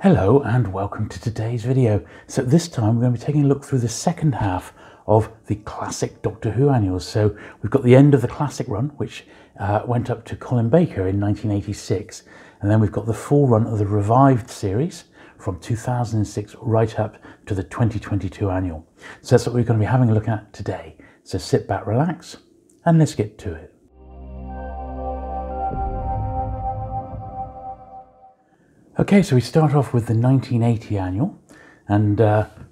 Hello and welcome to today's video. So this time we're going to be taking a look through the second half of the classic Doctor Who annuals. So we've got the end of the classic run, which went up to Colin Baker in 1986. And then we've got the full run of the revived series from 2006 right up to the 2022 annual. So that's what we're going to be having a look at today. So sit back, relax, and let's get to it. Okay, so we start off with the 1980 annual, and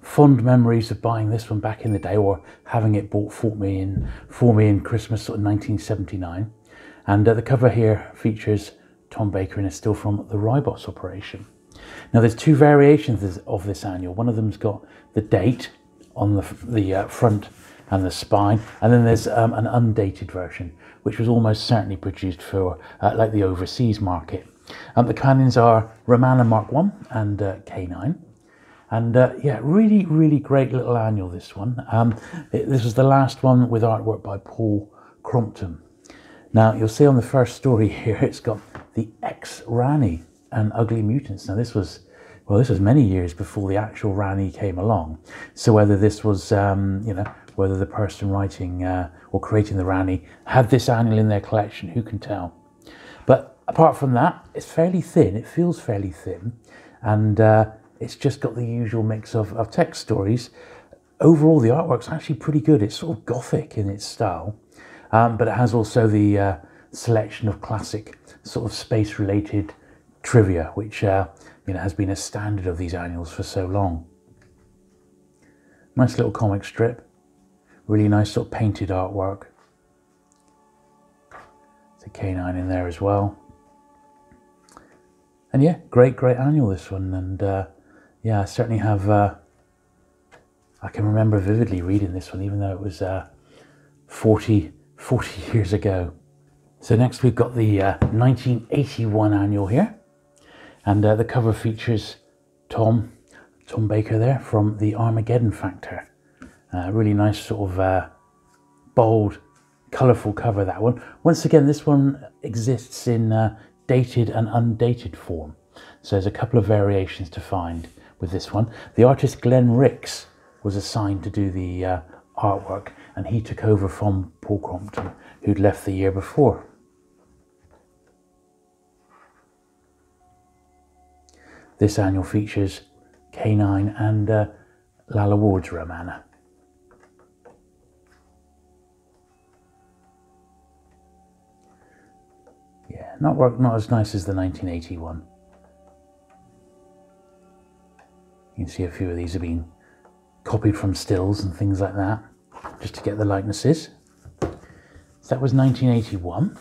fond memories of buying this one back in the day, or having it bought for me in Christmas sort of 1979. And the cover here features Tom Baker, and it's still from the Ribos operation. Now there's two variations of this annual. One of them's got the date on the front and the spine, and then there's an undated version, which was almost certainly produced for like the overseas market. The canons are Romana Mark 1 and K9. And yeah, really great little annual, this one. This was the last one with artwork by Paul Crompton. Now, you'll see on the first story here, it's got the ex-Rani and Ugly Mutants. Now, this was many years before the actual Rani came along. So whether this was, whether the person writing or creating the Rani had this annual in their collection, who can tell? But apart from that, it's fairly thin. It feels fairly thin, and it's just got the usual mix of text stories. Overall, the artwork's actually pretty good. It's sort of gothic in its style, but it has also the selection of classic sort of space-related trivia, which has been a standard of these annuals for so long. Nice little comic strip, really nice sort of painted artwork. It's a K9 in there as well. And yeah, great annual, this one. And yeah, I certainly have, I can remember vividly reading this one, even though it was 40 years ago. So next we've got the 1981 annual here. And the cover features Tom Baker there from the Armageddon Factor. Really nice sort of bold, colourful cover, that one. Once again, this one exists in dated and undated form. So there's a couple of variations to find with this one. The artist Glenn Ricks was assigned to do the artwork, and he took over from Paul Crompton, who'd left the year before. This annual features K9 and Lalla Ward's Romana. Yeah, not as nice as the 1981. You can see a few of these have been copied from stills and things like that, just to get the likenesses. So that was 1981.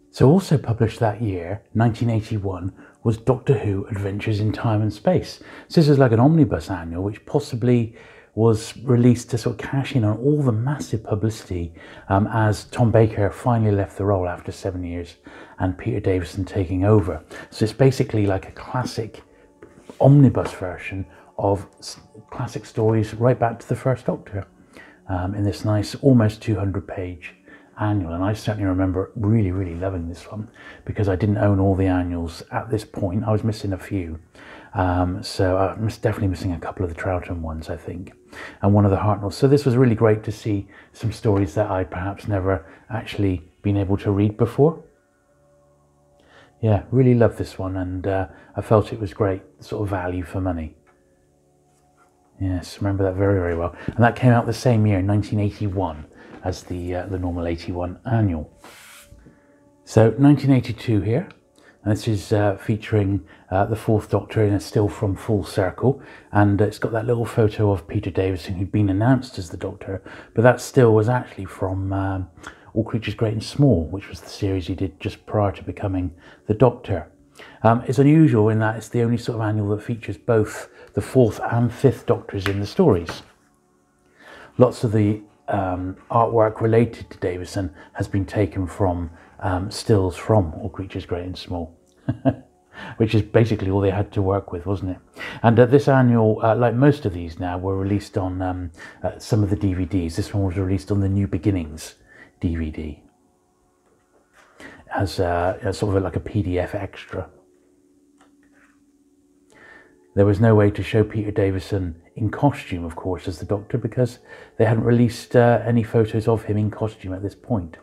So also published that year, 1981, was Doctor Who Adventures in Time and Space. So this is like an omnibus annual, which possibly was released to sort of cash in on all the massive publicity as Tom Baker finally left the role after 7 years and Peter Davison taking over. So it's basically like a classic omnibus version of classic stories right back to the first Doctor in this nice, almost 200-page annual. And I certainly remember really loving this one, because I didn't own all the annuals at this point. I was missing a few. So I'm definitely missing a couple of the Troughton ones, I think, and one of the Hartnells. So this was really great to see some stories that I'd perhaps never actually been able to read before. Yeah, really loved this one, and I felt it was great sort of value for money. Yes, remember that very well. And that came out the same year, 1981, as the normal 81 annual. So 1982 here. And this is featuring the Fourth Doctor in a still from Full Circle, and it's got that little photo of Peter Davison, who'd been announced as the Doctor, but that still was actually from All Creatures Great and Small, which was the series he did just prior to becoming the Doctor. It's unusual in that it's the only sort of annual that features both the Fourth and Fifth Doctors in the stories. Lots of the artwork related to Davison has been taken from stills from All Creatures Great and Small, which is basically all they had to work with, wasn't it? And this annual, like most of these now, were released on some of the DVDs. This one was released on the New Beginnings DVD as sort of like a PDF extra. There was no way to show Peter Davison in costume, of course, as the Doctor, because they hadn't released any photos of him in costume at this point.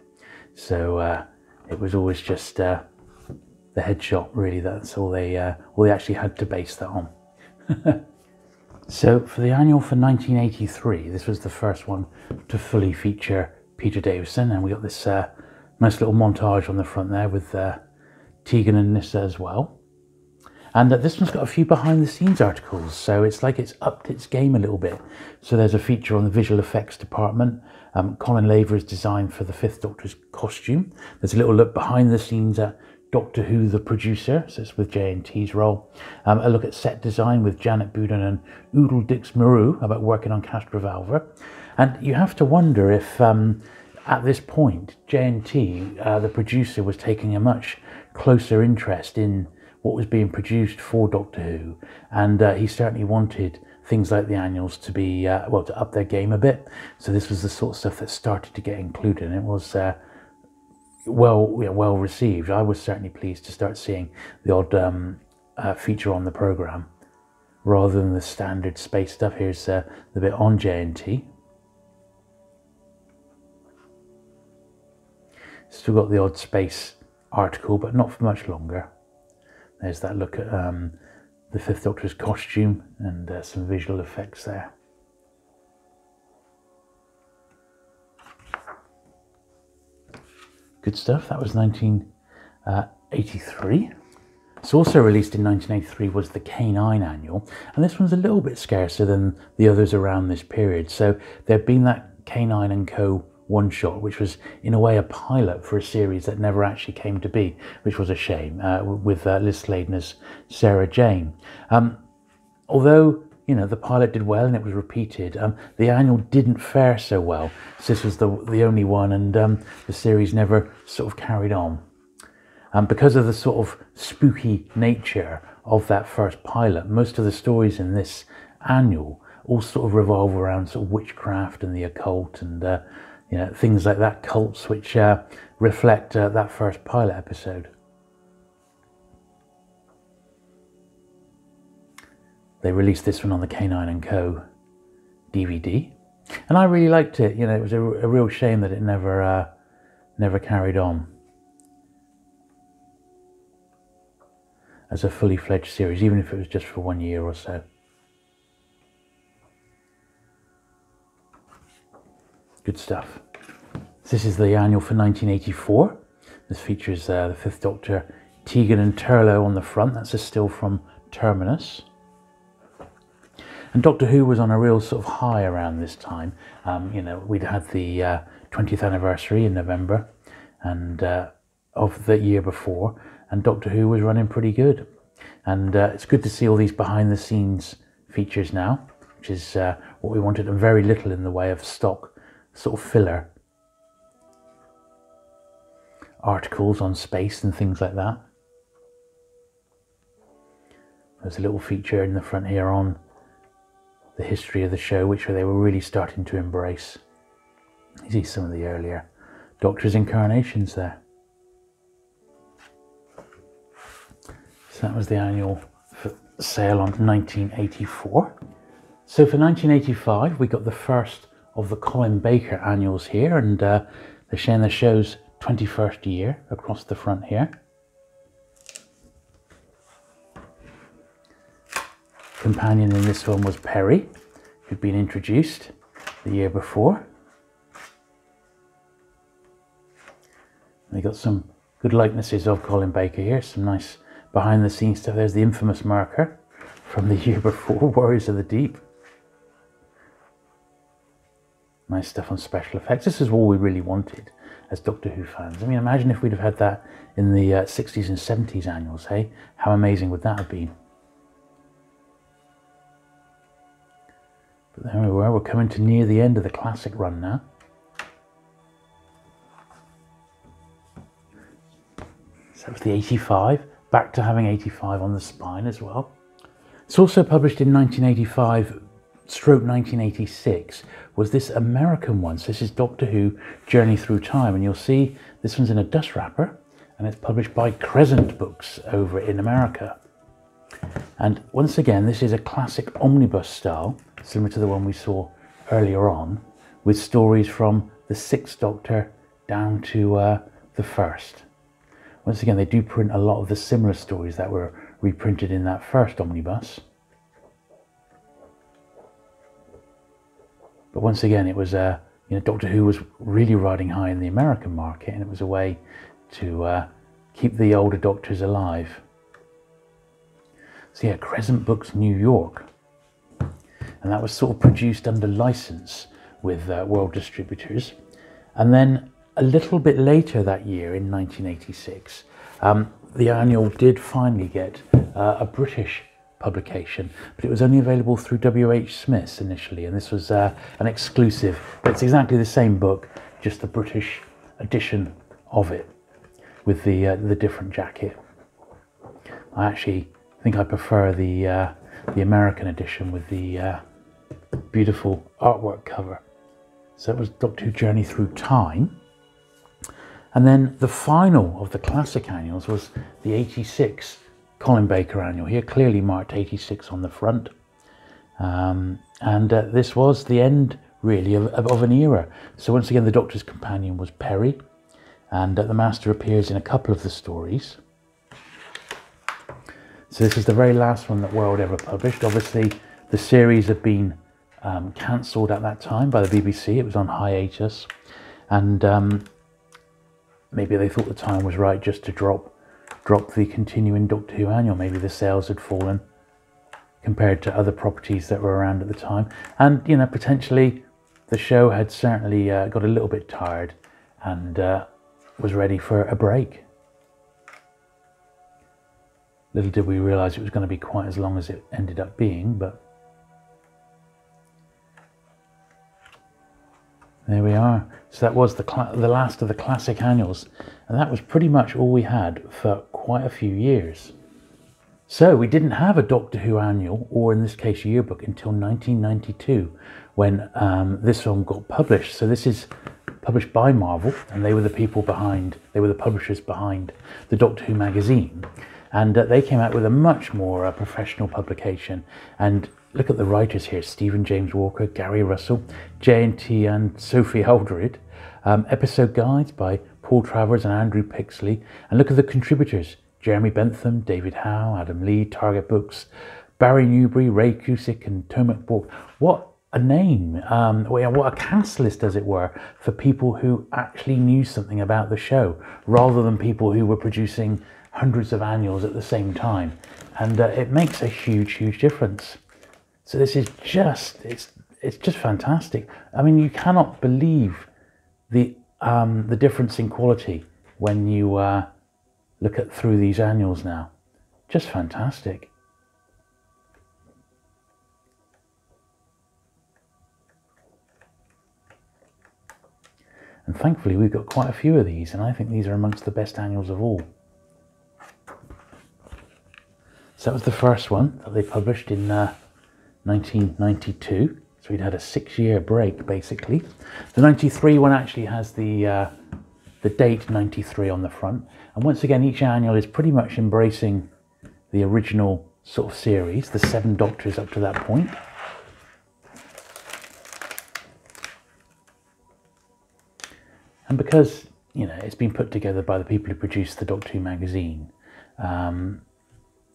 So it was always just the headshot, really. That's all they actually had to base that on. So for the annual for 1983, this was the first one to fully feature Peter Davison, and we got this nice little montage on the front there with Tegan and Nyssa as well. And this one's got a few behind the scenes articles, so it's like it's upped its game a little bit. So there's a feature on the visual effects department. Colin Laver's design for the Fifth Doctor's costume. There's a little look behind the scenes at Doctor Who, the producer, so it's with J&T's role. A look at set design with Janet Bouden and Oodle Dix Maru about working on Castrovalva. And you have to wonder if at this point J&T, the producer, was taking a much closer interest in what was being produced for Doctor Who, and he certainly wanted things like the annuals to be well, to up their game a bit. So this was the sort of stuff that started to get included, and it was well received. I was certainly pleased to start seeing the odd feature on the programme rather than the standard space stuff. Here's the bit on J&T. Still got the odd space article, but not for much longer. There's that look at the Fifth Doctor's costume and some visual effects there. Good stuff. That was 1983. So also released in 1983 was the K9 Annual, and this one's a little bit scarcer than the others around this period. So there'd been that K9 and Co. one-shot, which was in a way a pilot for a series that never actually came to be, which was a shame, with Liz Sladen as Sarah Jane. Although, you know, the pilot did well and it was repeated, the annual didn't fare so well. So this was the only one, and the series never sort of carried on. Because of the sort of spooky nature of that first pilot, most of the stories in this annual all sort of revolve around sort of witchcraft and the occult and you know, things like that, cults which reflect that first pilot episode. They released this one on the K9 & Co. DVD, and I really liked it. You know, it was a real shame that it never carried on as a fully fledged series, even if it was just for 1 year or so. Good stuff. This is the annual for 1984. This features the Fifth Doctor, Tegan and Turlough on the front. That's a still from Terminus. And Doctor Who was on a real sort of high around this time. You know, we'd had the 20th anniversary in November and of the year before, and Doctor Who was running pretty good. And it's good to see all these behind the scenes features now, which is what we wanted, and very little in the way of stock sort of filler articles on space and things like that. There's a little feature in the front here on the history of the show, which they were really starting to embrace. You see some of the earlier Doctor's incarnations there. So that was the annual for sale on 1984. So for 1985, we got the first of the Colin Baker annuals here, and they're showing the show's 21st year across the front here. Companion in this one was Perry, who'd been introduced the year before. They got some good likenesses of Colin Baker here, some nice behind the scenes stuff. There's the infamous marker from the year before, Warriors of the Deep. Nice stuff on special effects. This is all we really wanted as Doctor Who fans. I mean, imagine if we'd have had that in the 60s and 70s annuals, hey? How amazing would that have been? But there we were, we're coming to near the end of the classic run now. So that was the 85, back to having 85 on the spine as well. It's also published in 1985/1986, was this American one. So this is Doctor Who Journey Through Time, and you'll see this one's in a dust wrapper, and it's published by Crescent Books over in America. And once again, this is a classic omnibus style, similar to the one we saw earlier on, with stories from the 6th Doctor down to the 1st. Once again, they do print a lot of the similar stories that were reprinted in that first omnibus. But once again, it was Doctor Who was really riding high in the American market, and it was a way to keep the older Doctors alive. So yeah, Crescent Books, New York. And that was sort of produced under license with World Distributors. And then a little bit later that year, in 1986, the annual did finally get a British publication, but it was only available through W.H. Smith's initially, and this was an exclusive. But it's exactly the same book, just the British edition of it, with the different jacket. I actually think I prefer the American edition with the beautiful artwork cover. So it was Doctor Who Journey Through Time. And then the final of the classic annuals was the 86 Colin Baker annual. Here clearly marked 86 on the front. This was the end, really, of an era. So once again, the Doctor's companion was Perry, and the Master appears in a couple of the stories. So this is the very last one that World ever published. Obviously, the series had been cancelled at that time by the BBC. It was on hiatus, and maybe they thought the time was right just to drop the continuing Doctor Who annual. Maybe the sales had fallen compared to other properties that were around at the time, and potentially the show had certainly got a little bit tired and was ready for a break. Little did we realise it was going to be quite as long as it ended up being, but there we are. So that was the last of the classic annuals, and that was pretty much all we had for quite a few years. So we didn't have a Doctor Who annual, or in this case yearbook, until 1992, when this film got published. So this is published by Marvel, and they were the publishers behind the Doctor Who magazine. And they came out with a much more professional publication. And look at the writers here: Stephen James Walker, Gary Russell, J&T and Sophie Aldred. Episode guides by Paul Travers and Andrew Pixley. And look at the contributors: Jeremy Bentham, David Howe, Adam Lee, Target Books, Barry Newbury, Ray Cusick and Tomac Borg. What a name, what a cast list, as it were, for people who actually knew something about the show, rather than people who were producing hundreds of annuals at the same time. And it makes a huge difference. So this is just, it's just fantastic. I mean, you cannot believe the difference in quality when you look at through these annuals now. Just fantastic. And thankfully we've got quite a few of these, and I think these are amongst the best annuals of all. So that was the first one that they published in 1992. So we'd had a 6-year break, basically. The 93 one actually has the date 93 on the front. And once again, each annual is pretty much embracing the original sort of series, the 7 Doctors up to that point. And because, it's been put together by the people who produced the Doctor Who magazine,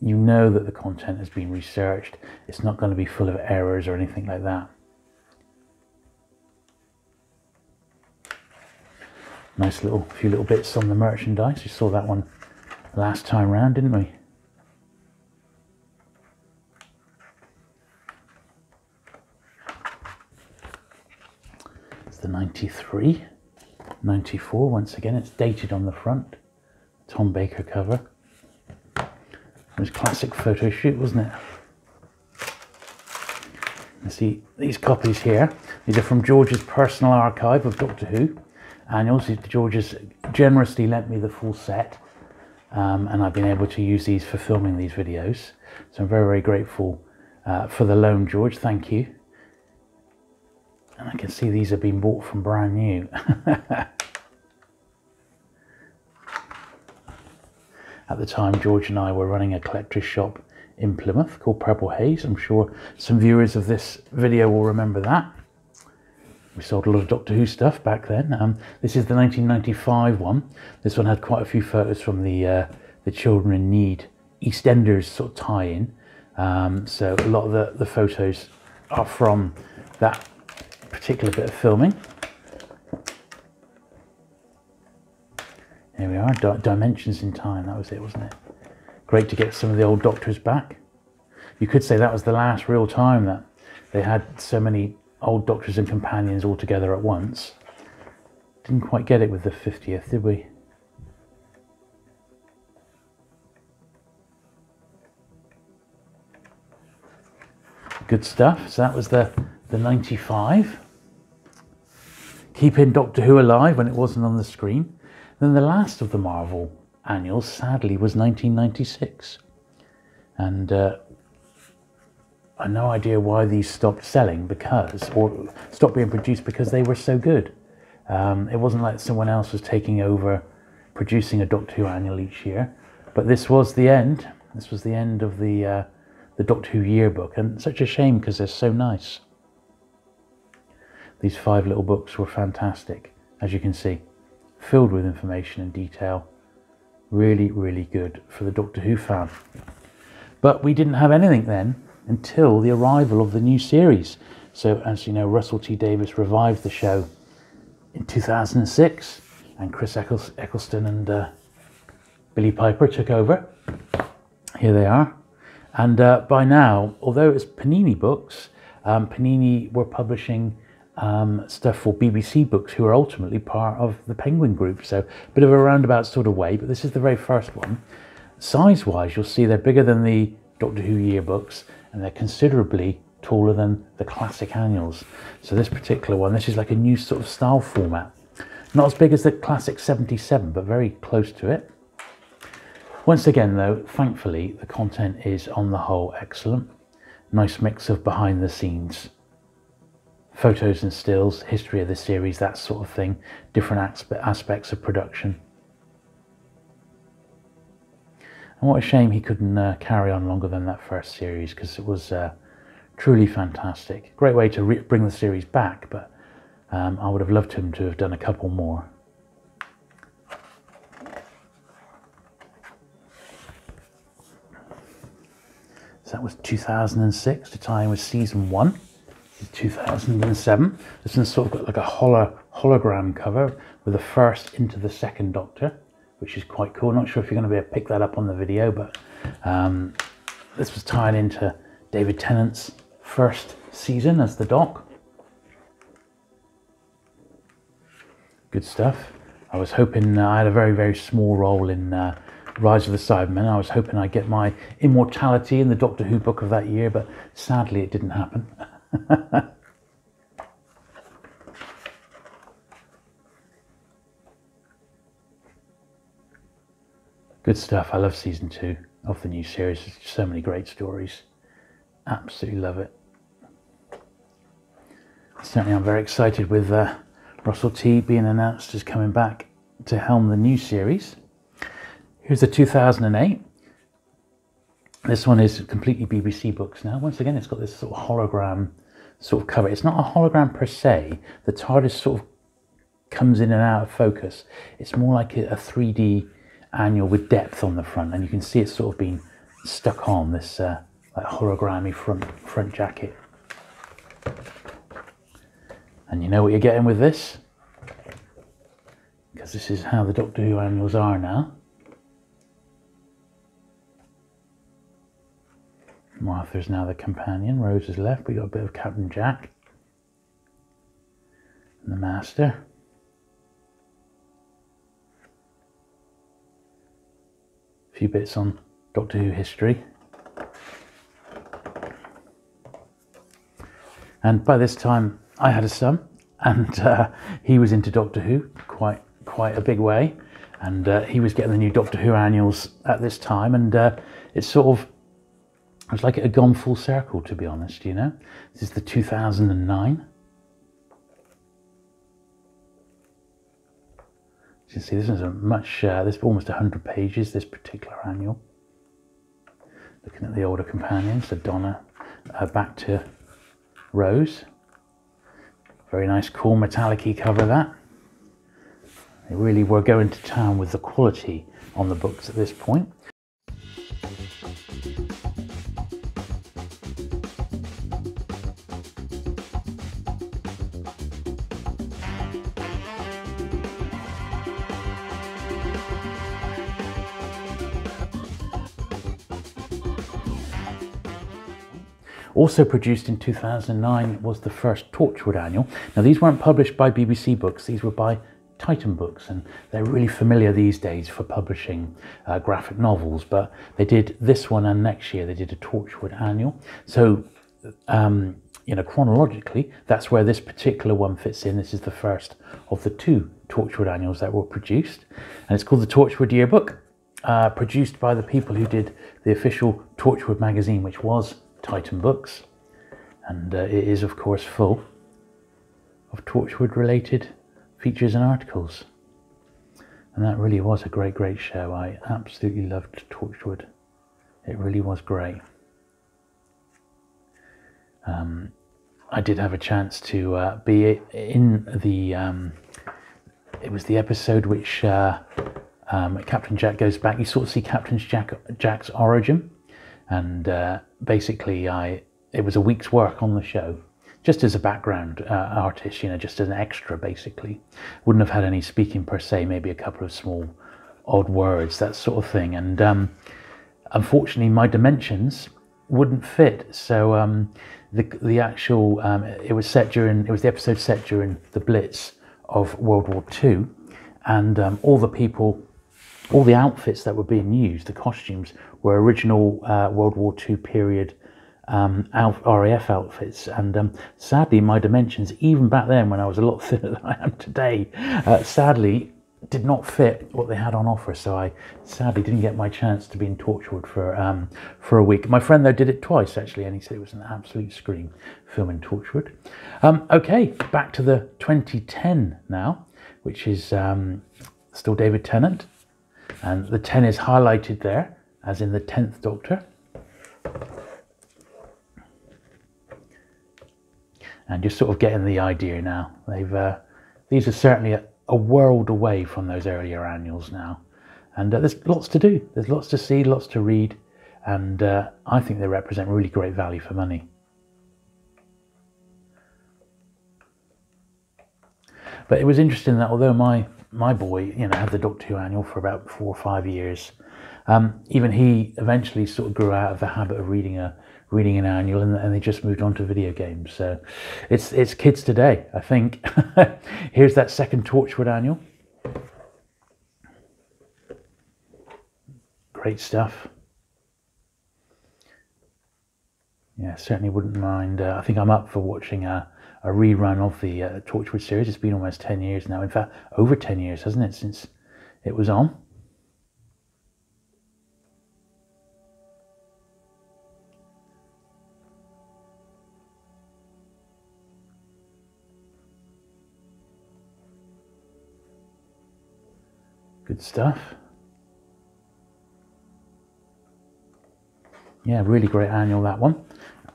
you know that the content has been researched. It's not going to be full of errors or anything like that. Nice few little bits on the merchandise. We saw that one last time round, didn't we? It's the 93, 94. Once again, it's dated on the front. Tom Baker cover. It was a classic photo shoot, wasn't it? You see these copies here. These are from George's personal archive of Doctor Who annuals. George has generously lent me the full set, and I've been able to use these for filming these videos. So I'm very grateful for the loan, George. Thank you. And I can see these have been bought from brand new. At the time, George and I were running a collector's shop in Plymouth called Purple Haze. I'm sure some viewers of this video will remember that. We sold a lot of Doctor Who stuff back then. This is the 1995 one. This one had quite a few photos from the Children in Need EastEnders sort of tie-in. So a lot of the photos are from that particular bit of filming. Here we are, Dimensions in Time, that was it, wasn't it? Great to get some of the old Doctors back. You could say that was the last real time that they had so many old Doctors and companions all together at once. Didn't quite get it with the 50th, did we? Good stuff. So that was the 95. Keeping Doctor Who alive when it wasn't on the screen. Then the last of the Marvel annuals, sadly, was 1996. And I had no idea why these stopped selling or stopped being produced because they were so good. It wasn't like someone else was taking over producing a Doctor Who annual each year. But this was the end. This was the end of the Doctor Who Yearbook. And such a shame because they're so nice. These 5 little books were fantastic, as you can see. Filled with information and detail. Really, really good for the Doctor Who fan. But we didn't have anything then until the arrival of the new series. So, as you know, Russell T Davies revived the show in 2006, and Chris Eccleston and Billy Piper took over. Here they are. And by now, although it's Panini Books, Panini were publishing stuff for BBC Books, who are ultimately part of the Penguin Group. So a bit of a roundabout sort of way, but this is the very first one. Size-wise, you'll see they're bigger than the Doctor Who yearbooks, and they're considerably taller than the classic annuals. So this particular one, this is like a new sort of style format. Not as big as the classic 77, but very close to it. Once again, though, thankfully, the content is on the whole excellent. Nice mix of behind the scenes photos and stills, history of the series, that sort of thing, different aspects of production. And what a shame he couldn't carry on longer than that first series, because it was truly fantastic. Great way to bring the series back, but I would have loved him to have done a couple more. So that was 2006 to tie in with season 1. 2007. This one's sort of got like a hologram cover with the first into the second Doctor, which is quite cool. Not sure if you're going to be able to pick that up on the video, but this was tying into David Tennant's first season as the Doc. Good stuff. I was hoping I had a very, very small role in Rise of the Cybermen. I was hoping I'd get my immortality in the Doctor Who book of that year, but sadly it didn't happen. Good stuff. I love season 2 of the new series. There's so many great stories. Absolutely love it. Certainly I'm very excited with Russell T being announced as coming back to helm the new series. Here's the 2008. This one is completely BBC Books now. Once again, it's got this sort of hologram sort of cover. It's not a hologram per se. The TARDIS sort of comes in and out of focus. It's more like a 3D annual with depth on the front, and you can see it's sort of been stuck on this like hologrammy front jacket. And you know what you're getting with this, because this is how the Doctor Who annuals are now. Martha's now the companion, Rose is left. We got a bit of Captain Jack and the Master. A few bits on Doctor Who history. And by this time I had a son, and he was into Doctor Who quite a big way, and he was getting the new Doctor Who annuals at this time, and it's sort of, it was like it had gone full circle, to be honest, you know. This is the 2009. You can see this is a much, this is almost 100 pages, this particular annual. Looking at the older companions, so Donna back to Rose. Very nice, cool, metallic-y cover, that. They really were going to town with the quality on the books at this point. Also produced in 2009 was the first Torchwood Annual. Now these weren't published by BBC Books, these were by Titan Books, and they're really familiar these days for publishing graphic novels, but they did this one, and next year they did a Torchwood Annual. So you know, chronologically, that's where this particular one fits in. This is the first of the 2 Torchwood Annuals that were produced, and it's called the Torchwood Yearbook, produced by the people who did the official Torchwood magazine, which was Titan Books, and it is of course full of Torchwood related features and articles, and that really was a great show. I absolutely loved Torchwood. It really was great. I did have a chance to be in the it was the episode which Captain Jack goes back. You sort of see Captain Jack's origin, and basically it was a week's work on the show, just as a background artist, you know, just as an extra basically. Wouldn't have had any speaking per se, maybe a couple of small odd words, that sort of thing, and unfortunately my dimensions wouldn't fit, so the actual it was the episode set during the Blitz of World War II, and all the outfits that were being used, the costumes, were original World War II period RAF outfits, and sadly my dimensions, even back then when I was a lot thinner than I am today, sadly did not fit what they had on offer, so I sadly didn't get my chance to be in Torchwood for a week. My friend though did it twice actually, and he said it was an absolute scream filming Torchwood. Okay, back to the 2010 now, which is still David Tennant, and the 10 is highlighted there as in the 10th Doctor. And you're sort of getting the idea now. These are certainly a world away from those earlier annuals now, and there's lots to do, there's lots to see, lots to read, and I think they represent really great value for money. But it was interesting that although my boy, you know, had the Doctor Who annual for about 4 or 5 years, even he eventually sort of grew out of the habit of reading an annual, and they just moved on to video games. So it's kids today, I think. Here's that second Torchwood Annual. Great stuff. Yeah, certainly wouldn't mind. I think I'm up for watching a rerun of the Torchwood series. It's been almost 10 years now. In fact, over 10 years, hasn't it, since it was on? Good stuff. Yeah, really great annual, that one.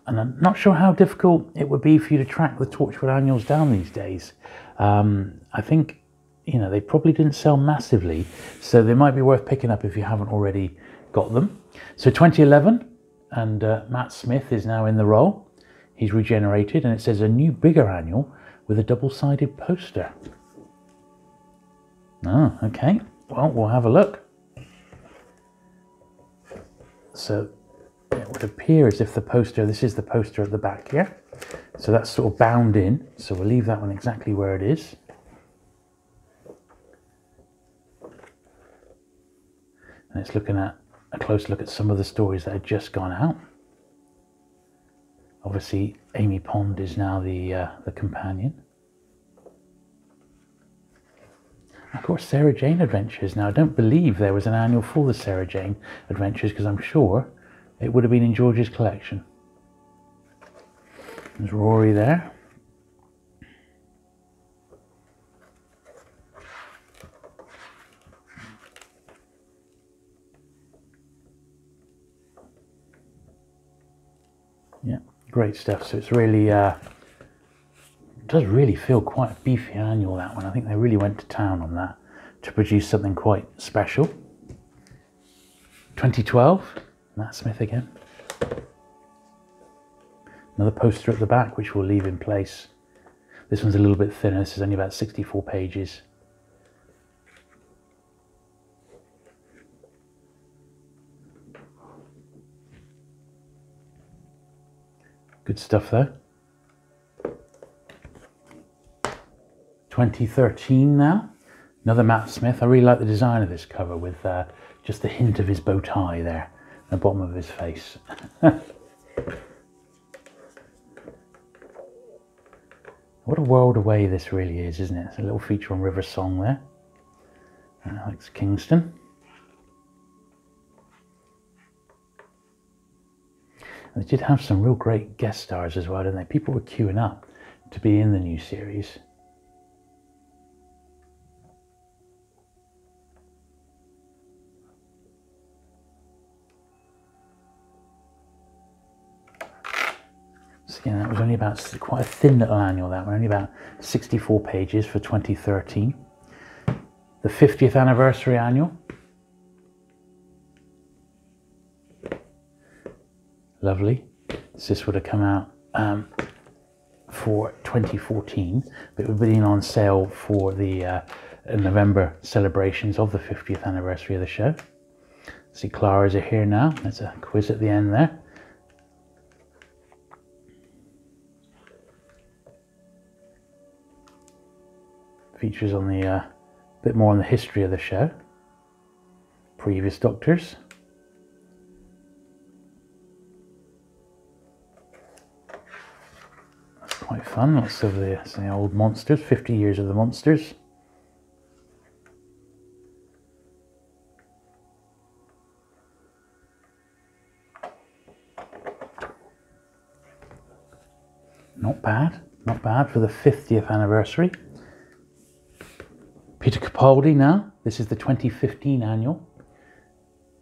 And I'm not sure how difficult it would be for you to track the Torchwood annuals down these days. I think, you know, they probably didn't sell massively, so they might be worth picking up if you haven't already got them. So 2011, and Matt Smith is now in the role. He's regenerated, and it says a new bigger annual with a double-sided poster. Oh, okay. Well, we'll have a look. So it would appear as if the poster, this is the poster at the back here. So that's sort of bound in. So we'll leave that one exactly where it is. And it's looking at a close look at some of the stories that had just gone out. Obviously, Amy Pond is now the companion. Of course, Sarah Jane Adventures. Now, I don't believe there was an annual for the Sarah Jane Adventures, because I'm sure it would have been in George's collection. There's Rory there. Yeah, great stuff. So it's really, it does really feel quite a beefy annual, that one. I think they really went to town on that to produce something quite special. 2012, Matt Smith again. Another poster at the back, which we'll leave in place. This one's a little bit thinner. This is only about 64 pages. Good stuff though. 2013 now. Another Matt Smith. I really like the design of this cover with just the hint of his bow tie there at the bottom of his face. What a world away this really is, isn't it? It's a little feature on River Song there. Alex Kingston. And they did have some real great guest stars as well, didn't they? People were queuing up to be in the new series. So again, that was only about quite a thin little annual, that one, only about 64 pages for 2013. The 50th anniversary annual. Lovely. This would have come out for 2014, but it would have been on sale for the November celebrations of the 50th anniversary of the show. See, Clara's are here now. There's a quiz at the end there. Features on the bit more on the history of the show, previous Doctors. That's quite fun. Lots of the old monsters. 50 years of the monsters. Not bad. Not bad for the 50th anniversary. Peter Capaldi now. This is the 2015 annual.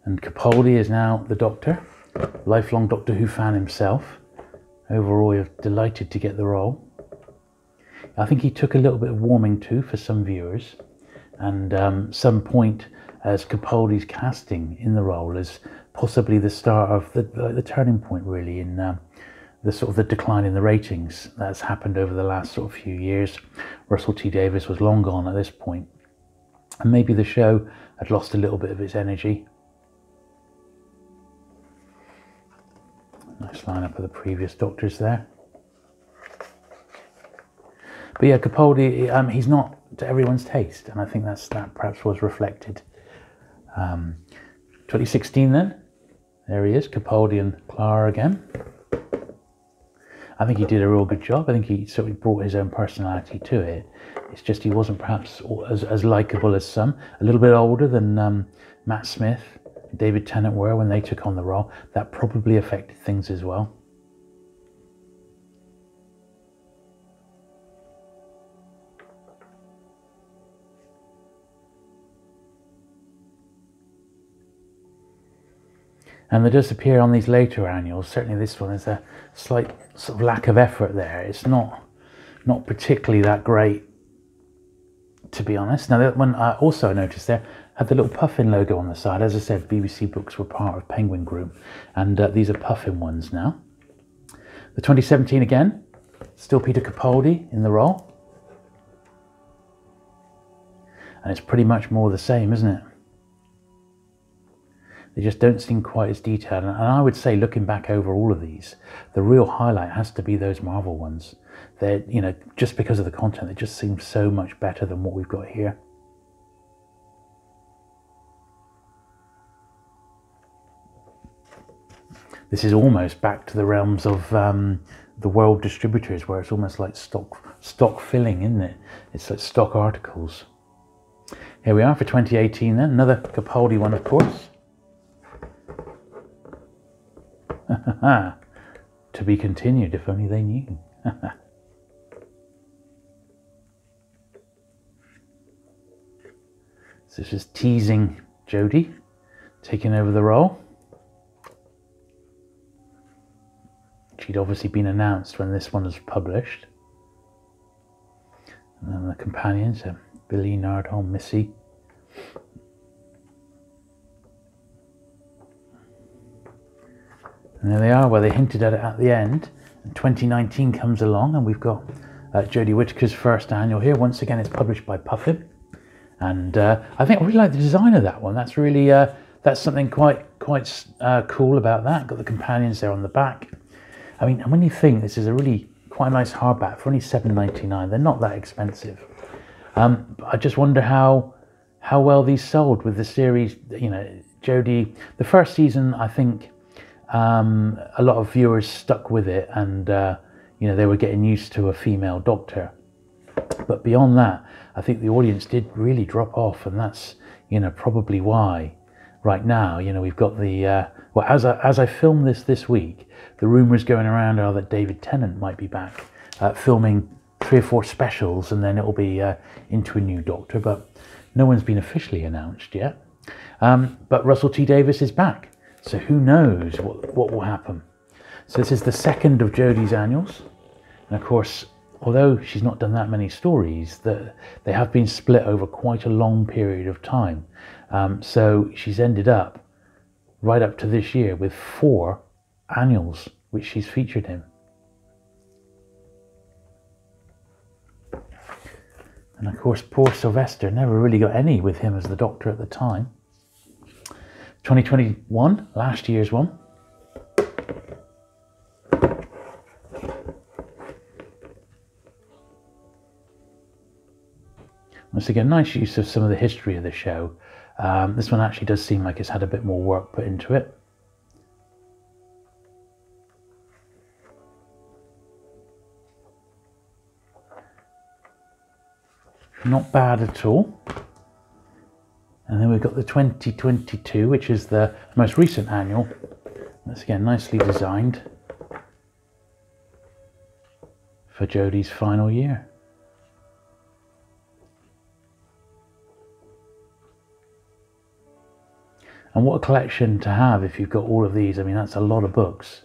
And Capaldi is now the Doctor, lifelong Doctor Who fan himself. Overall, you're delighted to get the role. I think he took a little bit of warming to for some viewers. And some point as Capaldi's casting in the role is possibly the start of the turning point, really, in the sort of the decline in the ratings that's happened over the last sort of few years. Russell T Davies was long gone at this point. And maybe the show had lost a little bit of its energy. Nice lineup of the previous Doctors there. But yeah, Capaldi, he's not to everyone's taste, and I think that perhaps was reflected. 2016 then, there he is, Capaldi and Clara again. I think he did a real good job. I think he sort of brought his own personality to it. It's just he wasn't perhaps as likeable as some. A little bit older than Matt Smith, David Tennant were when they took on the role. That probably affected things as well. And there does appear on these later annuals, certainly this one, there's a slight sort of lack of effort there. It's not particularly that great, to be honest. Now, that one I also noticed there had the little Puffin logo on the side. As I said, BBC books were part of Penguin Group, and these are Puffin ones now. The 2017 again, still Peter Capaldi in the role. And it's pretty much more the same, isn't it? They just don't seem quite as detailed. And I would say, looking back over all of these, the real highlight has to be those Marvel ones. They're, you know, just because of the content, they just seem so much better than what we've got here. This is almost back to the realms of the world distributors, where it's almost like stock filling, isn't it? It's like stock articles. Here we are for 2018 then, another Capaldi one, of course. To be continued, if only they knew. So this is teasing Jodie taking over the role. She'd obviously been announced when this one was published. And then the companions, Billy, Nardole, Missy. And there they are, where they hinted at it at the end. And 2019 comes along, and we've got Jodie Whittaker's first annual here. Once again, it's published by Puffin. And I think I really like the design of that one. That's really, that's something quite cool about that. Got the companions there on the back. I mean, and when you think this is a really quite a nice hardback for only $7.99, they're not that expensive. But I just wonder how well these sold with the series. You know, Jodie, the first season, I think a lot of viewers stuck with it, and you know, they were getting used to a female doctor. But beyond that, I think the audience did really drop off, and that's, you know, probably why right now, you know, we've got the well, as I film this week, the rumours going around are that David Tennant might be back filming 3 or 4 specials, and then it'll be into a new Doctor, but no one's been officially announced yet. But Russell T Davies is back, so who knows what will happen. So this is the second of Jodie's annuals, and of course, although she's not done that many stories, they have been split over quite a long period of time. So she's ended up right up to this year with 4 annuals which she's featured in. And of course, poor Sylvester never really got any with him as the Doctor at the time. 2021, last year's one. Once again, nice use of some of the history of the show. This one actually does seem like it's had a bit more work put into it. Not bad at all. And then we've got the 2022, which is the most recent annual. Once again, nicely designed for Jodie's final year. And what a collection to have if you've got all of these. I mean, that's a lot of books,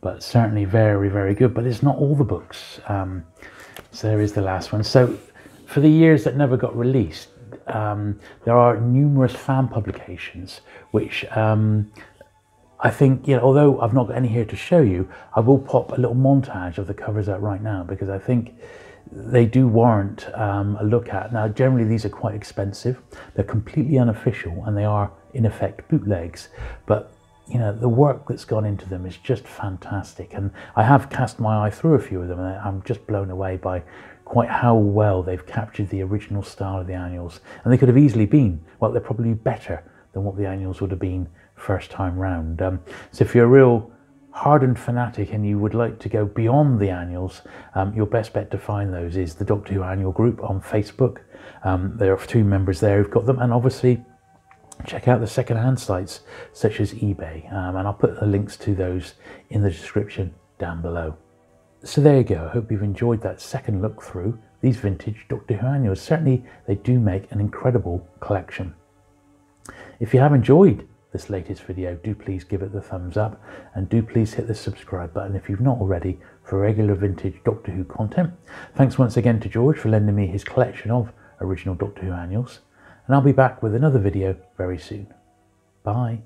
but certainly very, very good. But it's not all the books. So there is the last one. So for the years that never got released, there are numerous fan publications, which I think, you know, although I've not got any here to show you, I will pop a little montage of the covers out right now, because I think they do warrant a look at. Now, generally these are quite expensive. They're completely unofficial, and they are in effect bootlegs, but you know, the work that's gone into them is just fantastic. And I have cast my eye through a few of them, and I'm just blown away by quite how well they've captured the original style of the annuals. And they could have easily been, well, they're probably better than what the annuals would have been first time round. So if you're a real hardened fanatic and you would like to go beyond the annuals, your best bet to find those is the Doctor Who Annual group on Facebook. There are 2 members there who've got them, and obviously check out the second-hand sites such as eBay, and I'll put the links to those in the description down below. So there you go. I hope you've enjoyed that second look through these vintage Doctor Who annuals. Certainly they do make an incredible collection. If you have enjoyed this latest video, do please give it the thumbs up, and do please hit the subscribe button if you've not already for regular vintage Doctor Who content. Thanks once again to George for lending me his collection of original Doctor Who annuals, and I'll be back with another video very soon. Bye.